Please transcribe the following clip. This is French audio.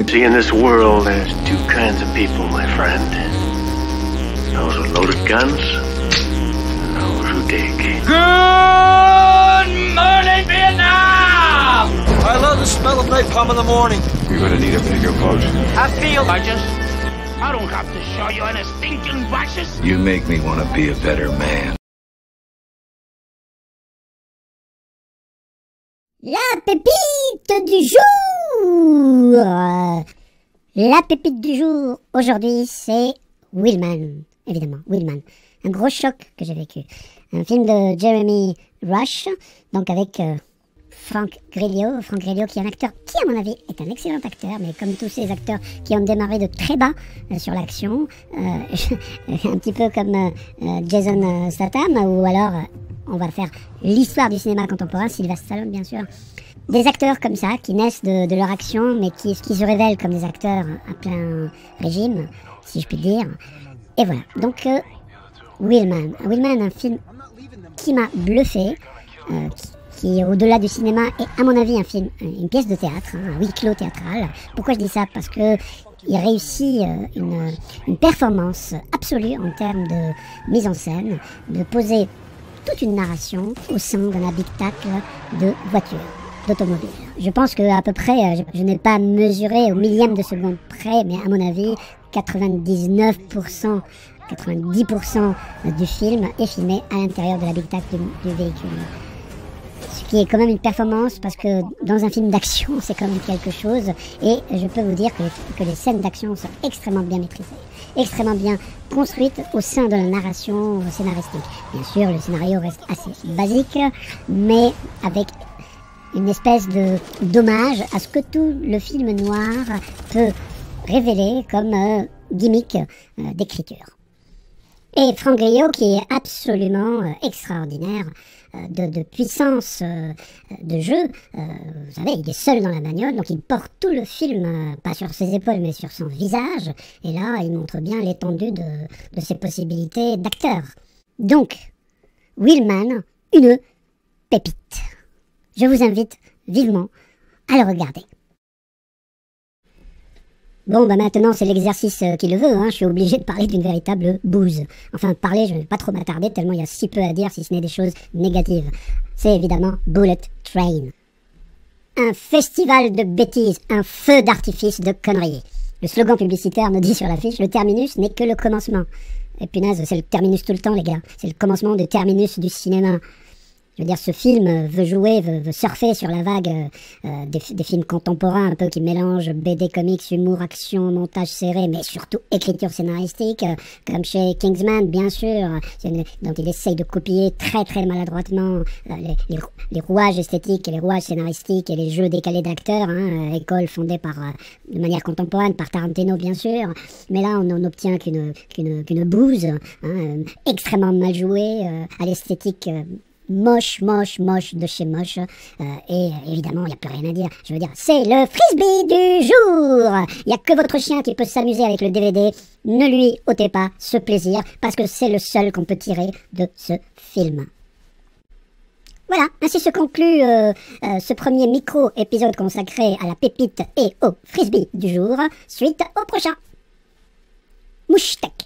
See, in this world, there's two kinds of people, my friend. Those with loaded guns, and those who dig. Good morning, Vietnam! I love the smell of napalm in the morning. You're gonna need a bigger boat. I don't have to show you any stinking brushes. You make me want to be a better man. La pépite du jour. La pépite du jour, aujourd'hui, c'est Wheelman, évidemment, Wheelman. Un gros choc que j'ai vécu. Un film de Jeremy Rush, donc avec Frank Grillo. Frank Grillo qui est un acteur qui, à mon avis, est un excellent acteur, mais comme tous ces acteurs qui ont démarré de très bas sur l'action, un petit peu comme Jason Statham, ou alors on va faire l'histoire du cinéma contemporain, Sylvester Stallone bien sûr. Des acteurs comme ça, qui naissent de leur action, mais qui se révèlent comme des acteurs à plein régime, si je puis dire. Et voilà, donc Wheelman, un film qui m'a bluffé, qui au-delà du cinéma est à mon avis un film, une pièce de théâtre, un huis clos théâtral. Pourquoi je dis ça? Parce que il réussit une performance absolue en termes de mise en scène, de poser toute une narration au sein d'un habitacle de voiture, d'automobile. Je pense qu'à peu près, je n'ai pas mesuré au millième de seconde près, mais à mon avis, 99%, 90% du film est filmé à l'intérieur de l'habitacle du véhicule. Ce qui est quand même une performance, parce que dans un film d'action, c'est quand même quelque chose, et je peux vous dire que les scènes d'action sont extrêmement bien maîtrisées, extrêmement bien construites au sein de la narration scénaristique. Bien sûr, le scénario reste assez basique, mais avec une espèce d'hommage à ce que tout le film noir peut révéler comme gimmick d'écriture. Et Frank Grillo, qui est absolument extraordinaire, de puissance de jeu, vous savez, il est seul dans la bagnole, donc il porte tout le film, pas sur ses épaules, mais sur son visage, et là, il montre bien l'étendue de ses possibilités d'acteur. Donc, Wheelman, une pépite. Je vous invite vivement à le regarder. Bon, bah maintenant, c'est l'exercice qui le veut, je suis obligé de parler d'une véritable bouse. Enfin, parler, je ne vais pas trop m'attarder, tellement il y a si peu à dire, si ce n'est des choses négatives. C'est évidemment Bullet Train. Un festival de bêtises, un feu d'artifice de conneries. Le slogan publicitaire nous dit sur l'affiche, le terminus n'est que le commencement. Et punaise, c'est le terminus tout le temps, les gars. C'est le commencement du terminus du cinéma. Je veux dire, ce film veut jouer, veut surfer sur la vague des films contemporains, un peu qui mélangent BD, comics, humour, action, montage serré, mais surtout écriture scénaristique, comme chez Kingsman, bien sûr, dont il essaye de copier très très maladroitement les rouages esthétiques et les rouages scénaristiques et les jeux décalés d'acteurs, école fondée de manière contemporaine par Tarantino, bien sûr, mais là on n'en obtient qu'une bouse, extrêmement mal jouée, à l'esthétique moche de chez moche, et évidemment il n'y a plus rien à dire. Je veux dire, c'est le frisbee du jour. Il n'y a que votre chien qui peut s'amuser avec le DVD. Ne lui ôtez pas ce plaisir, parce que c'est le seul qu'on peut tirer de ce film. Voilà, ainsi se conclut ce premier micro-épisode consacré à la pépite et au frisbee du jour. Suite au prochain. Mouche-tech.